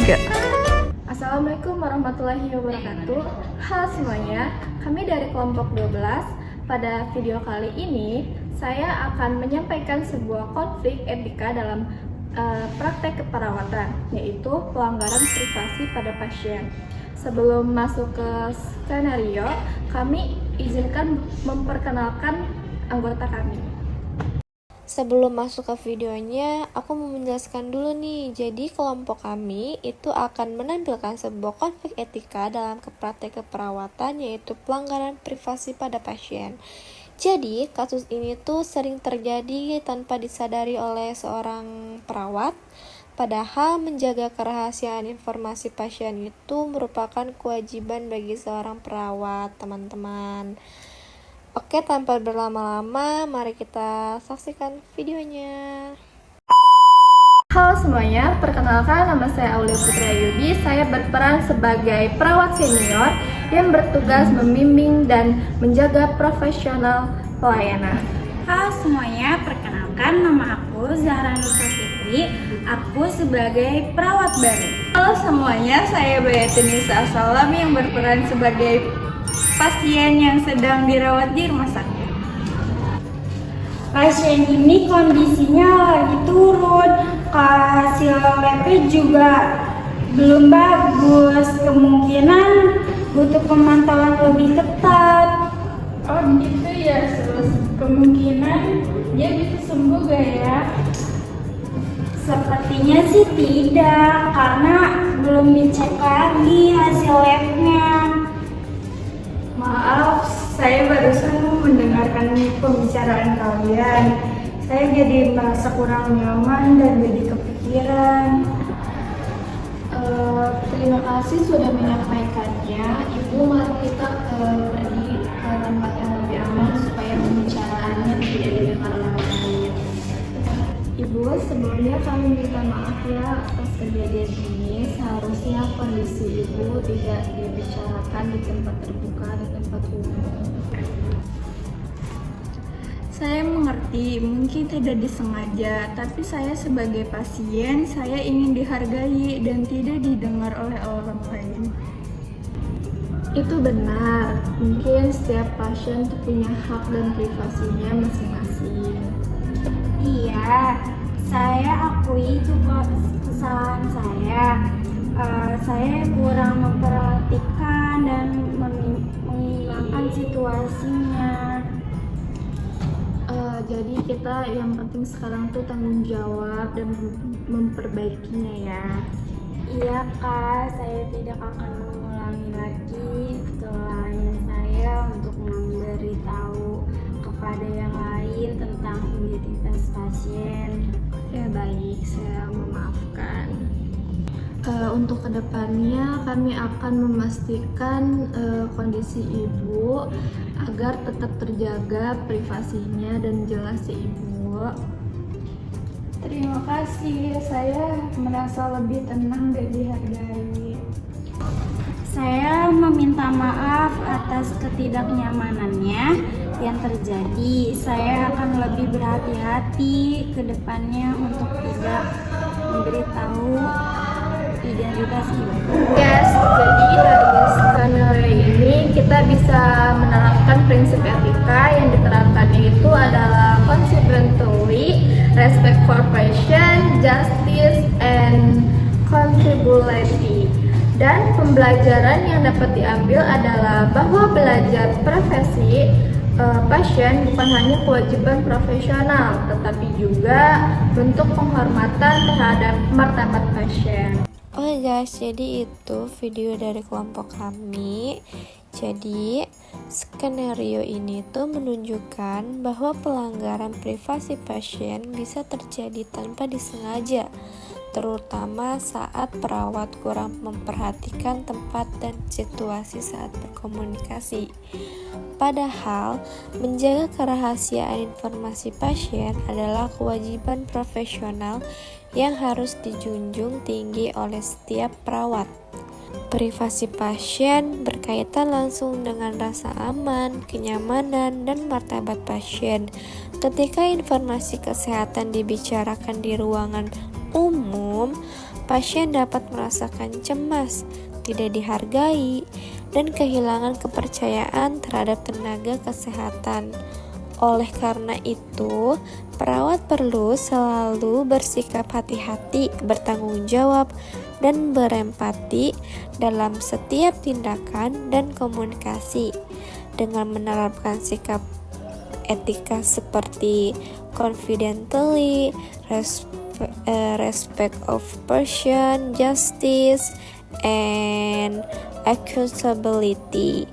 3. Assalamualaikum warahmatullahi wabarakatuh. Halo semuanya, kami dari kelompok 12. Pada video kali ini, saya akan menyampaikan sebuah konflik etika dalam praktek keperawatan, yaitu pelanggaran privasi pada pasien. Sebelum masuk ke skenario, kami izinkan memperkenalkan anggota kami. Sebelum masuk ke videonya, aku mau menjelaskan dulu nih. Jadi kelompok kami itu akan menampilkan sebuah konflik etika dalam praktek keperawatan, yaitu pelanggaran privasi pada pasien. Jadi kasus ini tuh sering terjadi tanpa disadari oleh seorang perawat. Padahal menjaga kerahasiaan informasi pasien itu merupakan kewajiban bagi seorang perawat, teman-teman. Oke, tanpa berlama-lama, mari kita saksikan videonya. Halo semuanya, perkenalkan nama saya Aulia Putri Ayubi. Saya berperan sebagai perawat senior yang bertugas membimbing dan menjaga profesional pelayanan. Halo semuanya, perkenalkan nama aku Zahra Nursa Fitri. Aku sebagai perawat baru. Halo semuanya, saya Bayati Nisa Salam yang berperan sebagai pasien yang sedang dirawat di rumah sakit. Pasien ini kondisinya lagi turun, hasil labnya juga belum bagus, kemungkinan butuh pemantauan lebih ketat. Oh gitu ya, kemungkinan dia bisa sembuh gak ya? Sepertinya sih tidak, karena belum dicek lagi hasil labnya. Maaf, saya barusan mendengarkan pembicaraan kalian. Saya jadi merasa kurang nyaman dan jadi kepikiran. Terima kasih sudah menyampaikannya. Ibu, mari kita pergi ke tempat yang lebih aman supaya pembicaraannya tidak didengar oleh orang lain. Ibu, sebelumnya kami minta maaf ya atas kejadian ini. Seharusnya kondisi ibu tidak dibicarakan di tempat terbuka, di tempat umum. Saya mengerti, mungkin tidak disengaja, tapi saya sebagai pasien, saya ingin dihargai dan tidak didengar oleh orang lain. Itu benar, mungkin setiap pasien punya hak dan privasinya masing-masing. Iya, saya akui itu kok kesalahan saya. Saya kurang memperhatikan dan mengimbangkan situasinya. Jadi kita yang penting sekarang tuh tanggung jawab dan memperbaikinya ya. Iya kak, saya tidak akan mengulangi lagi kesalahan saya untuk memberitahu kepada yang lain tentang identitas pasien. Ya baik, saya memaafkan. Untuk kedepannya kami akan memastikan kondisi ibu agar tetap terjaga privasinya dan jelas ya ibu. Terima kasih, saya merasa lebih tenang dan dihargai. Saya meminta maaf atas ketidaknyamanannya yang terjadi. Saya akan lebih berhati-hati ke depannya untuk tidak memberitahu identitas ibu. Yes, jadi dari skenario ini kita bisa menerapkan prinsip etika yang diterapkannya itu adalah consequently, respect for patient, justice, and contributivity. Dan pembelajaran yang dapat diambil adalah bahwa belajar profesi pasien bukan hanya kewajiban profesional, tetapi juga bentuk penghormatan terhadap martabat pasien. Oke guys, jadi itu video dari kelompok kami. Jadi skenario ini tuh menunjukkan bahwa pelanggaran privasi pasien bisa terjadi tanpa disengaja, terutama saat perawat kurang memperhatikan tempat dan situasi saat berkomunikasi. Padahal, menjaga kerahasiaan informasi pasien adalah kewajiban profesional yang harus dijunjung tinggi oleh setiap perawat. Privasi pasien berkaitan langsung dengan rasa aman, kenyamanan, dan martabat pasien. Ketika informasi kesehatan dibicarakan di ruangan umum, pasien dapat merasakan cemas, tidak dihargai, dan kehilangan kepercayaan terhadap tenaga kesehatan. Oleh karena itu, perawat perlu selalu bersikap hati-hati, bertanggung jawab, dan berempati dalam setiap tindakan dan komunikasi. Dengan menerapkan sikap etika seperti confidentiality, respect of person, justice, and accountability.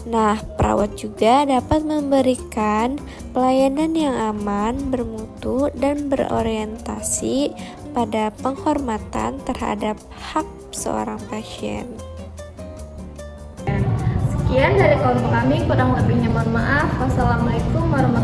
Nah, perawat juga dapat memberikan pelayanan yang aman, bermutu, dan berorientasi pada penghormatan terhadap hak seorang pasien. Sekian dari kelompok kami, kurang lebihnya mohon maaf. Wassalamualaikum warahmatullahi wabarakatuh.